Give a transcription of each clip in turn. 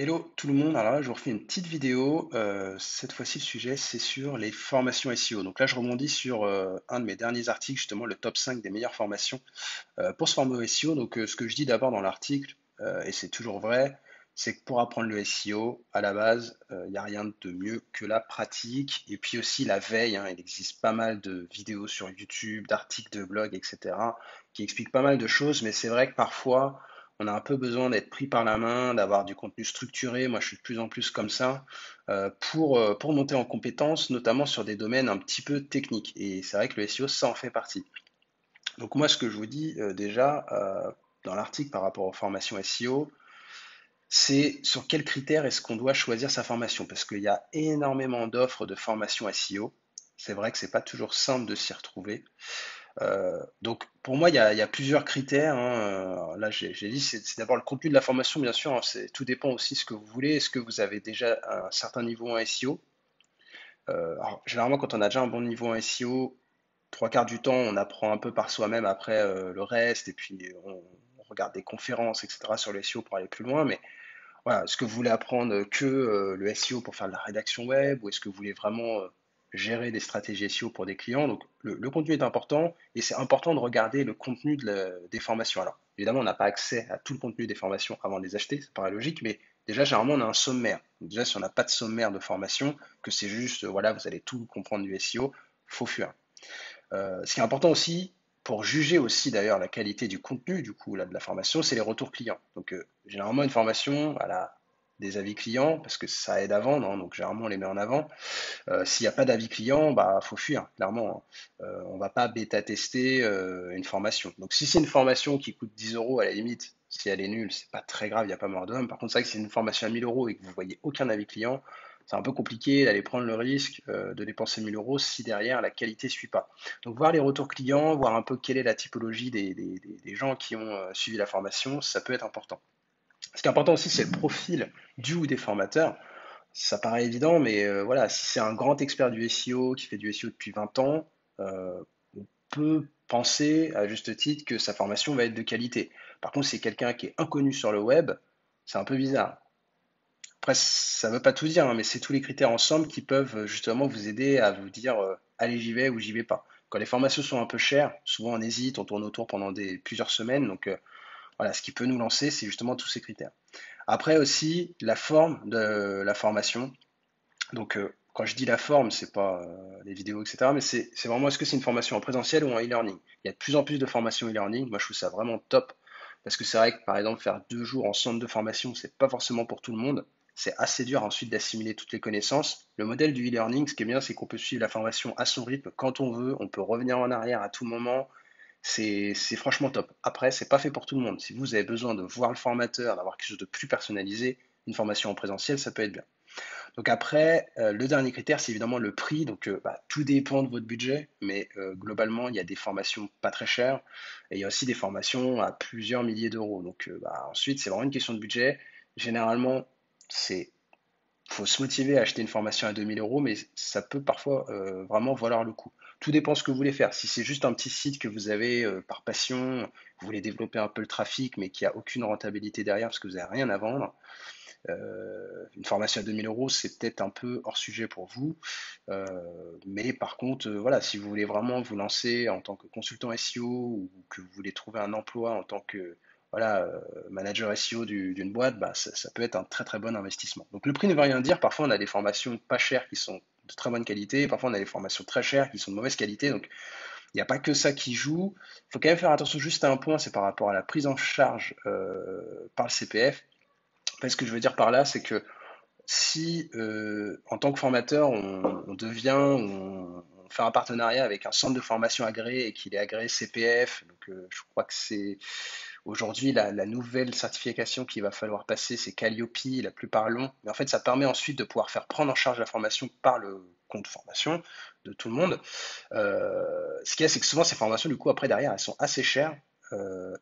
Hello tout le monde, alors là je vous refais une petite vidéo. Cette fois-ci le sujet c'est sur les formations SEO. Donc là je rebondis sur un de mes derniers articles, justement le top 5 des meilleures formations pour se former au SEO. Donc ce que je dis d'abord dans l'article, et c'est toujours vrai, c'est que pour apprendre le SEO, à la base, il n'y a rien de mieux que la pratique. Et puis aussi la veille, hein. Il existe pas mal de vidéos sur YouTube, d'articles de blog, etc. qui expliquent pas mal de choses, mais c'est vrai que parfois on a un peu besoin d'être pris par la main, d'avoir du contenu structuré. Moi, je suis de plus en plus comme ça pour monter en compétences, notamment sur des domaines un petit peu techniques. Et c'est vrai que le SEO, ça en fait partie. Donc moi, ce que je vous dis déjà dans l'article par rapport aux formations SEO, c'est sur quels critères est-ce qu'on doit choisir sa formation? Parce qu'il y a énormément d'offres de formation SEO. C'est vrai que c'est pas toujours simple de s'y retrouver. Donc pour moi, il y a plusieurs critères, hein. Là, j'ai dit, c'est d'abord le contenu de la formation, bien sûr, hein. Tout dépend aussi de ce que vous voulez. Est-ce que vous avez déjà un certain niveau en SEO? Alors, généralement, quand on a déjà un bon niveau en SEO, trois quarts du temps, on apprend un peu par soi-même après le reste, et puis on regarde des conférences, etc. sur le SEO pour aller plus loin. Mais voilà, est-ce que vous voulez apprendre que le SEO pour faire de la rédaction web, ou est-ce que vous voulez vraiment gérer des stratégies SEO pour des clients? Donc le contenu est important, et c'est important de regarder le contenu des formations. Alors évidemment, on n'a pas accès à tout le contenu des formations avant de les acheter, ça paraît logique, mais déjà généralement on a un sommaire. Donc, déjà si on n'a pas de sommaire de formation, que c'est juste voilà, vous allez tout comprendre du SEO, faut fuir. Ce qui est important aussi, pour juger aussi d'ailleurs la qualité du contenu du coup là, de la formation, c'est les retours clients. Donc généralement une formation, elle a des avis clients parce que ça aide à vendre, hein. Donc généralement on les met en avant. S'il n'y a pas d'avis client, bah faut fuir, clairement, hein. On va pas bêta tester une formation. Donc si c'est une formation qui coûte 10 euros, à la limite, si elle est nulle, c'est pas très grave, il n'y a pas mort d'homme. Par contre, c'est vrai que si c'est une formation à 1000 euros et que vous voyez aucun avis client, c'est un peu compliqué d'aller prendre le risque de dépenser 1000 euros si derrière la qualité ne suit pas. Donc voir les retours clients, voir un peu quelle est la typologie des gens qui ont suivi la formation, ça peut être important. Ce qui est important aussi, c'est le profil du ou des formateurs. Ça paraît évident, mais voilà, si c'est un grand expert du SEO qui fait du SEO depuis 20 ans, on peut penser à juste titre que sa formation va être de qualité. Par contre, si c'est quelqu'un qui est inconnu sur le web, c'est un peu bizarre. Après, ça ne veut pas tout dire, hein, mais c'est tous les critères ensemble qui peuvent justement vous aider à vous dire allez, j'y vais ou j'y vais pas. Quand les formations sont un peu chères, souvent on hésite, on tourne autour pendant plusieurs semaines. Donc voilà, ce qui peut nous lancer, c'est justement tous ces critères. Après aussi, la forme de la formation. Donc, quand je dis la forme, c'est pas les vidéos, etc. Mais c'est vraiment est-ce que c'est une formation en présentiel ou en e-learning? Il y a de plus en plus de formations e-learning. Moi, je trouve ça vraiment top. Parce que c'est vrai que, par exemple, faire 2 jours en centre de formation, c'est pas forcément pour tout le monde. C'est assez dur ensuite d'assimiler toutes les connaissances. Le modèle du e-learning, ce qui est bien, c'est qu'on peut suivre la formation à son rythme quand on veut. On peut revenir en arrière à tout moment. C'est franchement top. Après, c'est pas fait pour tout le monde. Si vous avez besoin de voir le formateur, d'avoir quelque chose de plus personnalisé, une formation en présentiel, ça peut être bien. Donc après, le dernier critère, c'est évidemment le prix. Donc bah, tout dépend de votre budget, mais globalement, il y a des formations pas très chères et il y a aussi des formations à plusieurs milliers d'euros. Donc bah, ensuite, c'est vraiment une question de budget. Généralement, c'est faut se motiver à acheter une formation à 2000 euros, mais ça peut parfois vraiment valoir le coup. Tout dépend de ce que vous voulez faire. Si c'est juste un petit site que vous avez par passion, vous voulez développer un peu le trafic, mais qui a aucune rentabilité derrière parce que vous n'avez rien à vendre, une formation à 2000 euros, c'est peut-être un peu hors sujet pour vous. Euh, mais par contre, voilà, si vous voulez vraiment vous lancer en tant que consultant SEO ou que vous voulez trouver un emploi en tant que voilà, manager SEO d'une boîte, bah, ça peut être un très très bon investissement. Donc le prix ne veut rien dire. Parfois, on a des formations pas chères qui sont de très bonne qualité. Parfois, on a des formations très chères qui sont de mauvaise qualité. Donc, il n'y a pas que ça qui joue. Il faut quand même faire attention juste à un point, c'est par rapport à la prise en charge par le CPF. En fait, ce que je veux dire par là, c'est que si en tant que formateur, on fait un partenariat avec un centre de formation agréé et qu'il est agréé CPF, donc je crois que c'est aujourd'hui la nouvelle certification qu'il va falloir passer, c'est Calliope, la plupart l'ont, mais en fait ça permet ensuite de pouvoir faire prendre en charge la formation par le compte formation de tout le monde. Ce qu'il y a, c'est que souvent ces formations, du coup, après derrière, elles sont assez chères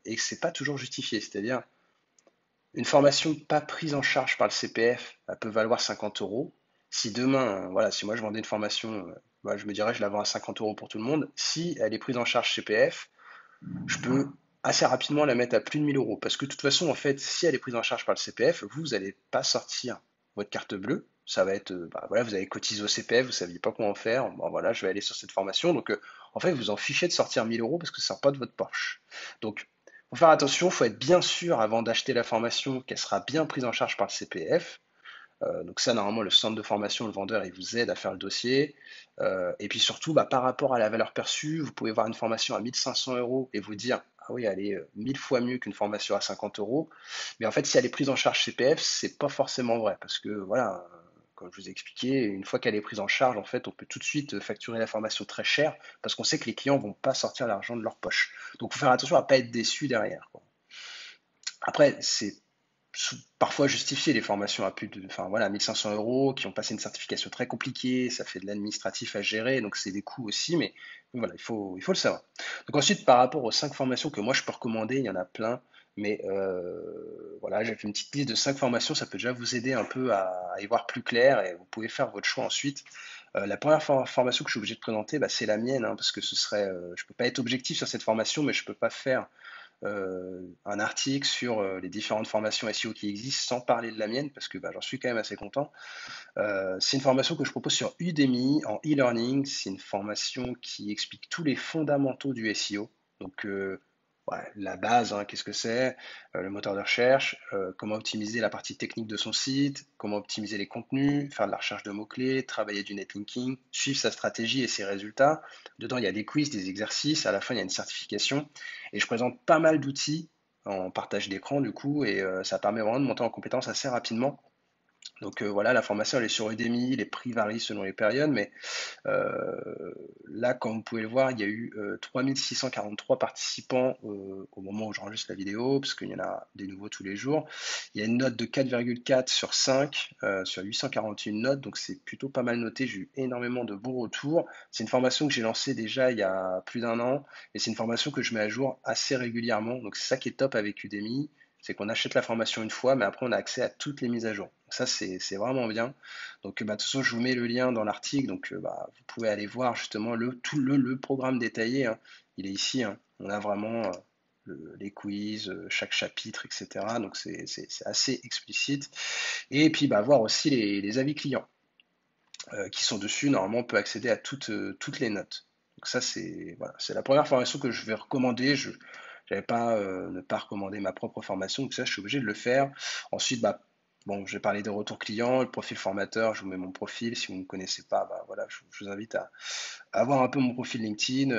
et que c'est pas toujours justifié, c'est-à-dire une formation pas prise en charge par le CPF, elle peut valoir 50 euros. Si demain, voilà, si moi je vendais une formation, je me dirais je la vends à 50 euros pour tout le monde. Si elle est prise en charge CPF, je peux assez rapidement la mettre à plus de 1000 euros. Parce que de toute façon, en fait, si elle est prise en charge par le CPF, vous n'allez pas sortir votre carte bleue. Ça va être, bah, voilà, vous avez cotisé au CPF, vous ne saviez pas comment faire. Bon, voilà, je vais aller sur cette formation. Donc, en fait, vous en fichez de sortir 1000 euros parce que ça ne sort pas de votre poche. Donc, faut faire attention, il faut être bien sûr avant d'acheter la formation qu'elle sera bien prise en charge par le CPF. Donc ça, normalement, le centre de formation, le vendeur, il vous aide à faire le dossier. Et puis surtout, bah, par rapport à la valeur perçue, vous pouvez voir une formation à 1500 euros et vous dire, ah oui, elle est 1000 fois mieux qu'une formation à 50 euros. Mais en fait, si elle est prise en charge CPF, c'est pas forcément vrai. Parce que voilà, comme je vous ai expliqué, une fois qu'elle est prise en charge, en fait, on peut tout de suite facturer la formation très cher parce qu'on sait que les clients vont pas sortir l'argent de leur poche. Donc, il faut faire attention à pas être déçu derrière, quoi. Après, c'est parfois justifier les formations à plus de, enfin voilà, 1500 euros, qui ont passé une certification très compliquée, ça fait de l'administratif à gérer, donc c'est des coûts aussi, mais voilà, il faut le savoir. Donc ensuite, par rapport aux 5 formations que moi je peux recommander, il y en a plein, mais voilà, j'ai fait une petite liste de 5 formations, ça peut déjà vous aider un peu à y voir plus clair et vous pouvez faire votre choix ensuite. La première formation que je suis obligé de présenter, bah, c'est la mienne, hein, parce que ce serait, je peux pas être objectif sur cette formation, mais je peux pas faire un article sur les différentes formations SEO qui existent sans parler de la mienne parce que bah, j'en suis quand même assez content. C'est une formation que je propose sur Udemy en e-learning. C'est une formation qui explique tous les fondamentaux du SEO. Donc, ouais, la base, hein, qu'est-ce que c'est? Le moteur de recherche, comment optimiser la partie technique de son site, comment optimiser les contenus, faire de la recherche de mots-clés, travailler du netlinking, suivre sa stratégie et ses résultats. Dedans, il y a des quiz, des exercices. À la fin, il y a une certification. Et je présente pas mal d'outils en partage d'écran, du coup, et ça permet vraiment de monter en compétence assez rapidement. Donc voilà, la formation elle est sur Udemy, les prix varient selon les périodes, mais là, comme vous pouvez le voir, il y a eu 3643 participants au moment où j'enregistre la vidéo, parce qu'il y en a des nouveaux tous les jours. Il y a une note de 4,4 sur 5 sur 841 notes, donc c'est plutôt pas mal noté. J'ai eu énormément de bons retours. C'est une formation que j'ai lancée déjà il y a plus d'un an, et c'est une formation que je mets à jour assez régulièrement. Donc c'est ça qui est top avec Udemy, c'est qu'on achète la formation une fois, mais après on a accès à toutes les mises à jour. Donc ça, c'est vraiment bien. Donc, bah, de toute façon, je vous mets le lien dans l'article. Donc, bah, vous pouvez aller voir justement tout le programme détaillé, hein. Il est ici, hein. On a vraiment les quiz, chaque chapitre, etc. Donc, c'est assez explicite. Et puis, bah, voir aussi les avis clients qui sont dessus. Normalement, on peut accéder à toutes les notes. Donc, ça, c'est voilà, c'est la première formation que je vais recommander. Je n'avais pas ne pas recommander ma propre formation, donc ça, je suis obligé de le faire. Ensuite, bah, bon, je vais parler des retours clients, le profil formateur, je vous mets mon profil. Si vous ne me connaissez pas, bah, voilà, je vous invite à voir un peu mon profil LinkedIn,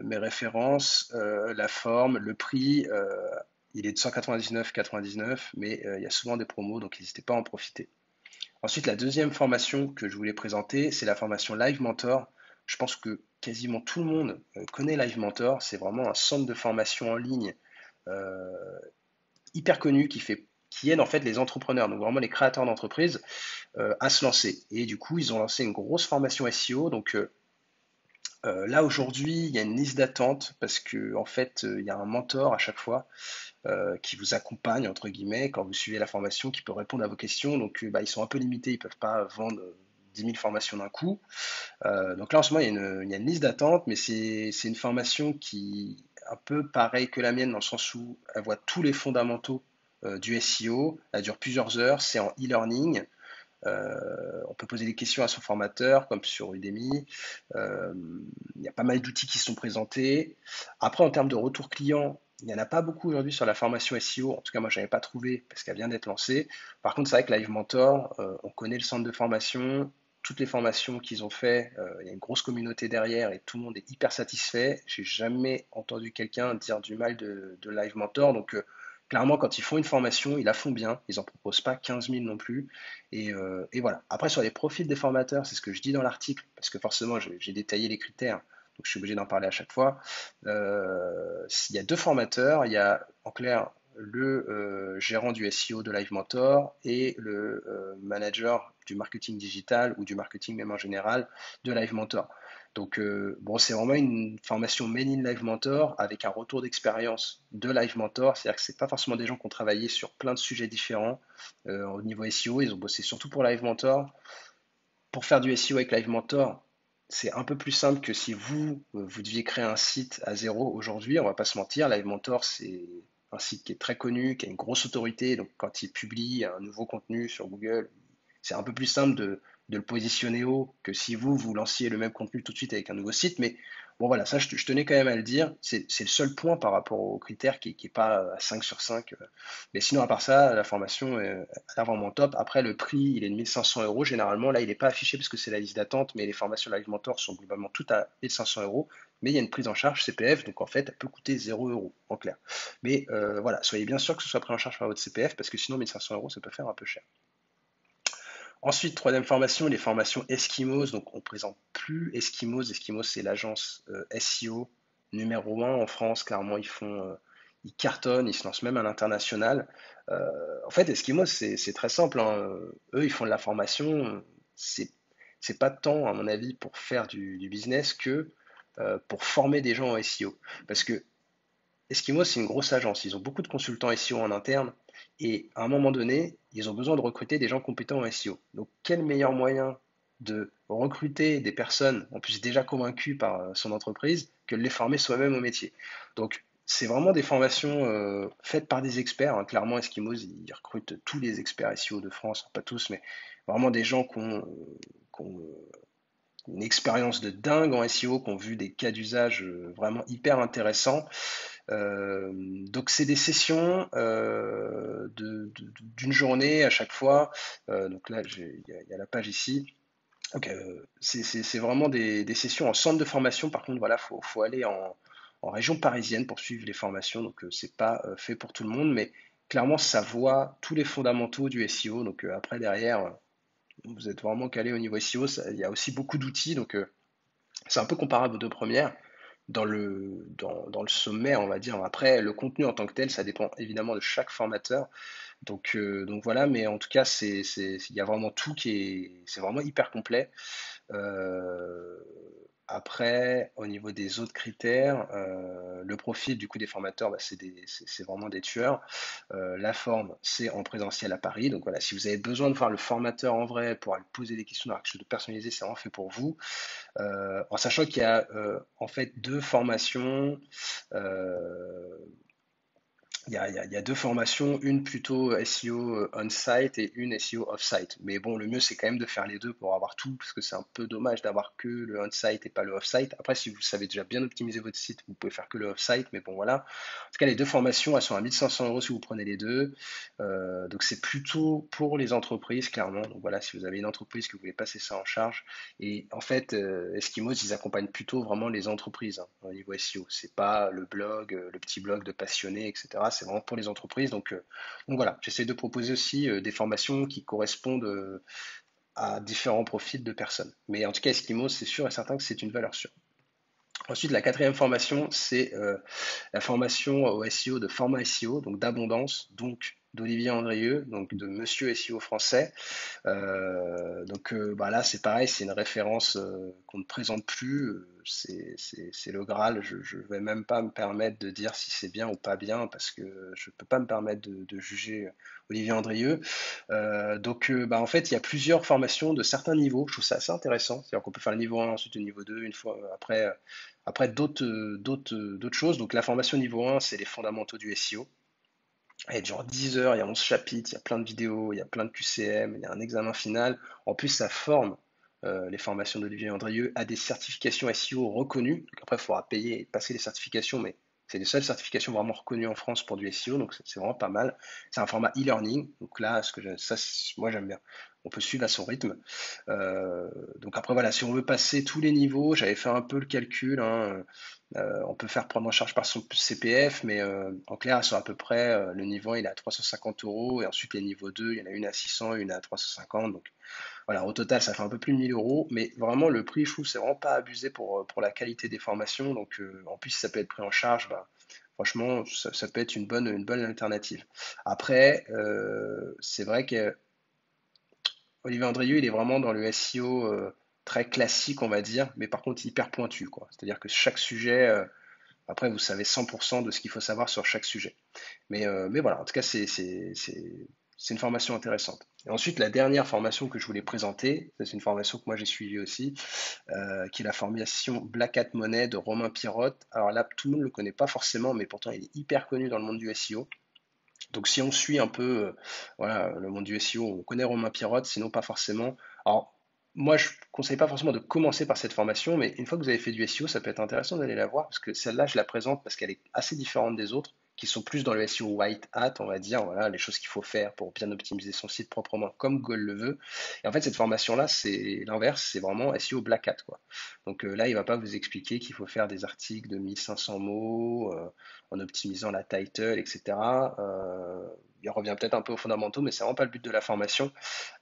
mes références, la forme, le prix. Il est de 199,99, mais il y a souvent des promos, donc n'hésitez pas à en profiter. Ensuite, la deuxième formation que je voulais présenter, c'est la formation Live Mentor. Je pense que quasiment tout le monde connaît Live Mentor. C'est vraiment un centre de formation en ligne euh, hyper connu qui aide en fait les entrepreneurs, donc vraiment les créateurs d'entreprises, à se lancer. Et du coup, ils ont lancé une grosse formation SEO. Donc là aujourd'hui, il y a une liste d'attente parce que en fait, il y a un mentor à chaque fois qui vous accompagne, entre guillemets, quand vous suivez la formation, qui peut répondre à vos questions. Donc, bah, ils sont un peu limités, ils ne peuvent pas vendre 10 000 formations d'un coup. Donc là, en ce moment, il y a une liste d'attente, mais c'est une formation qui est un peu pareille que la mienne, dans le sens où elle voit tous les fondamentaux du SEO. Elle dure plusieurs heures, c'est en e-learning. On peut poser des questions à son formateur, comme sur Udemy. Euh, il y a pas mal d'outils qui sont présentés. Après, en termes de retour client, il n'y en a pas beaucoup aujourd'hui sur la formation SEO. En tout cas, moi, je n'avais pas trouvé parce qu'elle vient d'être lancée. Par contre, c'est vrai que Live Mentor, on connaît le centre de formation. Toutes les formations qu'ils ont fait, il y a une grosse communauté derrière et tout le monde est hyper satisfait. J'ai jamais entendu quelqu'un dire du mal de Live Mentor. Donc, clairement, quand ils font une formation, ils la font bien. Ils n'en proposent pas 15 000 non plus. Et voilà. Après, sur les profils des formateurs, c'est ce que je dis dans l'article, parce que forcément, j'ai détaillé les critères, donc je suis obligé d'en parler à chaque fois. Il y a deux formateurs, il y a en clair le gérant du SEO de Live Mentor et le manager du marketing digital ou du marketing même en général de Live Mentor. Donc, bon, c'est vraiment une formation Made in Live Mentor avec un retour d'expérience de Live Mentor. C'est-à-dire que ce pas forcément des gens qui ont travaillé sur plein de sujets différents. Au niveau SEO, ils ont bossé surtout pour Live Mentor. Pour faire du SEO avec Live Mentor, c'est un peu plus simple que si vous deviez créer un site à zéro aujourd'hui. On va pas se mentir, Live Mentor, c'est un site qui est très connu, qui a une grosse autorité. Donc, quand il publie un nouveau contenu sur Google, c'est un peu plus simple de le positionner haut que si vous lanciez le même contenu tout de suite avec un nouveau site. Mais bon, voilà, ça, je tenais quand même à le dire. C'est le seul point par rapport aux critères qui est pas à 5 sur 5. Mais sinon, à part ça, la formation est vraiment top. Après, le prix, il est de 1 500 euros. Généralement, là, il n'est pas affiché parce que c'est la liste d'attente, mais les formations Live Mentor sont globalement toutes à 1 500 euros. Mais il y a une prise en charge CPF, donc en fait, elle peut coûter 0 euros en clair. Mais voilà, soyez bien sûr que ce soit pris en charge par votre CPF parce que sinon, 1 500 euros, ça peut faire un peu cher. Ensuite, troisième formation, les formations Eskimos. Donc, on ne présente plus Eskimos. Eskimos, c'est l'agence SEO numéro un en France. Clairement, ils cartonnent, ils se lancent même à l'international. En fait, Eskimos, c'est très simple, hein. Eux, ils font de la formation. C'est, c'est pas tant, à mon avis, pour faire du business que pour former des gens en SEO. Parce que Eskimo, c'est une grosse agence. Ils ont beaucoup de consultants SEO en interne. Et à un moment donné, ils ont besoin de recruter des gens compétents en SEO. Donc, quel meilleur moyen de recruter des personnes, en plus déjà convaincues par son entreprise, que de les former soi-même au métier. Donc, c'est vraiment des formations faites par des experts, hein. Clairement, Eskimos, ils recrutent tous les experts SEO de France, pas tous, mais vraiment des gens qui ont une expérience de dingue en SEO, qui ont vu des cas d'usage vraiment hyper intéressants. Donc c'est des sessions d'une journée à chaque fois. Donc là, il y a la page ici. Donc, c'est vraiment des sessions en centre de formation. Par contre, voilà, faut aller en région parisienne pour suivre les formations. Donc c'est pas fait pour tout le monde, mais clairement, ça voit tous les fondamentaux du SEO. Donc après, derrière, vous êtes vraiment calé au niveau SEO. Il y a aussi beaucoup d'outils. Donc c'est un peu comparable aux deux premières dans le sommaire, on va dire. Après, le contenu en tant que tel, ça dépend évidemment de chaque formateur. Donc voilà, mais en tout cas, il y a vraiment tout c'est vraiment hyper complet. Euh, Après, au niveau des autres critères, le profil du coup des formateurs, bah, c'est vraiment des tueurs. La forme, c'est en présentiel à Paris. Donc voilà, si vous avez besoin de voir le formateur en vrai pour aller poser des questions, avoir quelque chose de personnalisé, c'est vraiment fait pour vous. En sachant qu'il y a en fait deux formations. euh, il y a deux formations, une plutôt SEO on-site et une SEO off-site. Mais bon, le mieux c'est quand même de faire les deux pour avoir tout, parce que c'est un peu dommage d'avoir que le on-site et pas le off-site. Après, si vous savez déjà bien optimiser votre site, vous pouvez faire que le off-site, mais bon voilà. En tout cas, les deux formations, elles sont à 1 500 euros si vous prenez les deux. Donc c'est plutôt pour les entreprises, clairement. Donc voilà, si vous avez une entreprise que vous voulez passer ça en charge. Et en fait, Eskimos, ils accompagnent plutôt vraiment les entreprises, hein, au niveau SEO. C'est pas le blog, le petit blog de passionnés, etc. C'est vraiment pour les entreprises. Donc voilà, j'essaie de proposer aussi des formations qui correspondent à différents profils de personnes. Mais en tout cas, Eskimos, c'est sûr et certain que c'est une valeur sûre. Ensuite, la quatrième formation, c'est la formation au SEO de Format SEO, donc d'Abondance, donc d'Olivier Andrieux, donc de Monsieur SEO français. Bah là, c'est pareil, c'est une référence qu'on ne présente plus. C'est le Graal. Je ne vais même pas me permettre de dire si c'est bien ou pas bien parce que je ne peux pas me permettre de juger Olivier Andrieux. En fait, il y a plusieurs formations de certains niveaux. Je trouve ça assez intéressant. C'est-à-dire qu'on peut faire le niveau 1, ensuite le niveau 2, une fois après d'autres choses. Donc la formation niveau 1, c'est les fondamentaux du SEO. Il y a genre 10 heures, il y a 11 chapitres, il y a plein de vidéos, il y a plein de QCM, il y a un examen final. En plus, ça forme les formations d'Olivier Andrieux à des certifications SEO reconnues. Donc après, il faudra payer et passer les certifications, mais c'est les seules certifications vraiment reconnues en France pour du SEO, donc c'est vraiment pas mal. C'est un format e-learning, donc là, moi j'aime bien. On peut suivre à son rythme. Euh, donc après, voilà, si on veut passer tous les niveaux, j'avais fait un peu le calcul, hein, on peut faire prendre en charge par son CPF, mais en clair, sur à peu près, le niveau 1, il est à 350 euros, et ensuite les niveaux 2, il y en a une à 600, une à 350. Donc voilà, au total, ça fait un peu plus de 1000 euros, mais vraiment, le prix, je trouve, c'est vraiment pas abusé pour la qualité des formations. Donc en plus, si ça peut être pris en charge, bah, franchement, ça peut être une bonne alternative. Après, c'est vrai que Olivier Andrieux, il est vraiment dans le SEO très classique, on va dire, mais par contre hyper pointu, quoi. C'est-à-dire que chaque sujet, après, vous savez 100% de ce qu'il faut savoir sur chaque sujet. Mais voilà, en tout cas, c'est une formation intéressante. Et ensuite, la dernière formation que je voulais présenter, ça, c'est une formation que moi j'ai suivie aussi, qui est la formation Black Hat Money de Romain Pirotte. Alors là, tout le monde ne le connaît pas forcément, mais pourtant il est hyper connu dans le monde du SEO. Donc si on suit un peu voilà, le monde du SEO, on connaît Romain Pirotte, sinon pas forcément. Alors moi je ne conseille pas forcément de commencer par cette formation, mais une fois que vous avez fait du SEO, ça peut être intéressant d'aller la voir, parce que celle-là je la présente parce qu'elle est assez différente des autres, qui sont plus dans le SEO white hat, on va dire, voilà, les choses qu'il faut faire pour bien optimiser son site proprement comme Google le veut. Et en fait cette formation-là, c'est l'inverse, c'est vraiment SEO black hat, quoi. Donc là, il ne va pas vous expliquer qu'il faut faire des articles de 1500 mots, en optimisant la title, etc. Il revient peut-être un peu aux fondamentaux, mais c'est vraiment pas le but de la formation.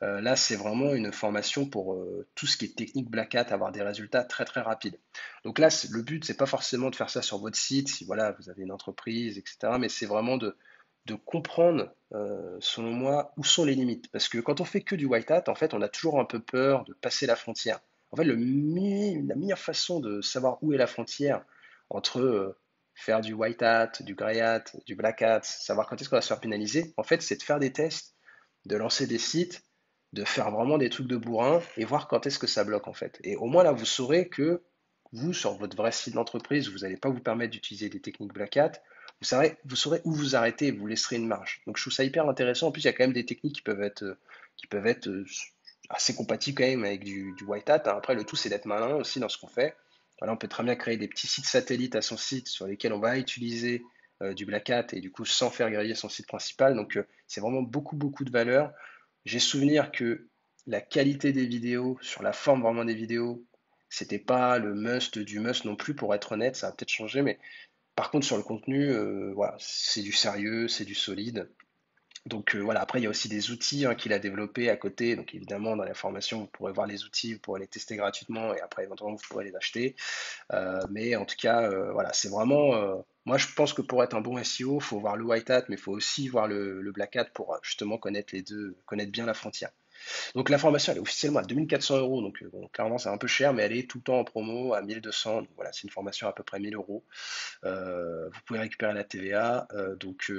Là, c'est vraiment une formation pour tout ce qui est technique Black Hat, avoir des résultats très très rapides. Donc là, le but, c'est pas forcément de faire ça sur votre site, si voilà, vous avez une entreprise, etc. Mais c'est vraiment de comprendre, selon moi, où sont les limites. Parce que quand on fait que du white hat, en fait, on a toujours un peu peur de passer la frontière. En fait, la meilleure façon de savoir où est la frontière entre faire du white hat, du grey hat, du black hat, savoir quand est-ce qu'on va se faire pénaliser, en fait, c'est de faire des tests, de lancer des sites, de faire vraiment des trucs de bourrin et voir quand est-ce que ça bloque en fait. Et au moins là, vous saurez que vous, sur votre vrai site d'entreprise, vous n'allez pas vous permettre d'utiliser des techniques black hat. Vous saurez où vous arrêtez et vous laisserez une marge. Donc je trouve ça hyper intéressant. En plus, il y a quand même des techniques qui peuvent être assez compatibles quand même avec du white hat, hein. Après, le tout, c'est d'être malin aussi dans ce qu'on fait. Voilà, on peut très bien créer des petits sites satellites à son site sur lesquels on va utiliser du black hat et du coup sans faire griller son site principal. Donc c'est vraiment beaucoup beaucoup de valeur. J'ai souvenir que la qualité des vidéos, sur la forme vraiment des vidéos, c'était pas le must du must non plus pour être honnête, ça a peut-être changé, mais par contre sur le contenu, voilà, c'est du sérieux, c'est du solide. Donc voilà, après il y a aussi des outils hein, qu'il a développés à côté. Donc évidemment dans la formation vous pourrez voir les outils, vous pourrez les tester gratuitement et après éventuellement vous pourrez les acheter. Mais en tout cas voilà, c'est vraiment moi je pense que pour être un bon SEO, il faut voir le white hat, mais il faut aussi voir le black hat pour justement connaître les deux, connaître bien la frontière. Donc la formation elle est officiellement à 2400 euros, donc bon, clairement c'est un peu cher, mais elle est tout le temps en promo à 1200. Donc voilà, c'est une formation à peu près 1000 euros. Vous pouvez récupérer la TVA. Donc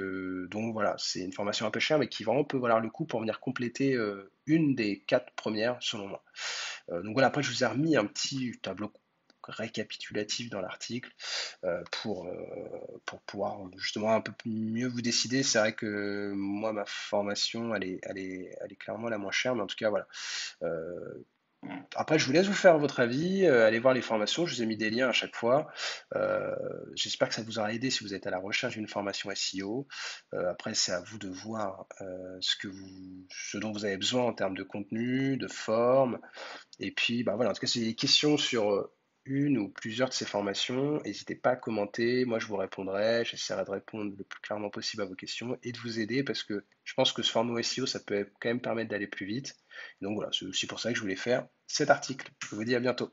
voilà, c'est une formation un peu chère, mais qui vraiment peut valoir le coup pour venir compléter une des quatre premières, selon moi. Donc voilà, après je vous ai remis un petit tableau récapitulatif dans l'article pour pouvoir justement un peu mieux vous décider. C'est vrai que moi, ma formation, elle est clairement la moins chère, mais en tout cas, voilà. Euh, Après, je vous laisse vous faire votre avis, allez voir les formations, je vous ai mis des liens à chaque fois. Euh, J'espère que ça vous aura aidé si vous êtes à la recherche d'une formation SEO. Après, c'est à vous de voir ce dont vous avez besoin en termes de contenu, de forme. Et puis, bah voilà, en tout cas, c'est des questions sur une ou plusieurs de ces formations. N'hésitez pas à commenter, moi je vous répondrai, j'essaierai de répondre le plus clairement possible à vos questions et de vous aider parce que je pense que ce format SEO, ça peut quand même permettre d'aller plus vite. Donc voilà, c'est aussi pour ça que je voulais faire cet article. Je vous dis à bientôt.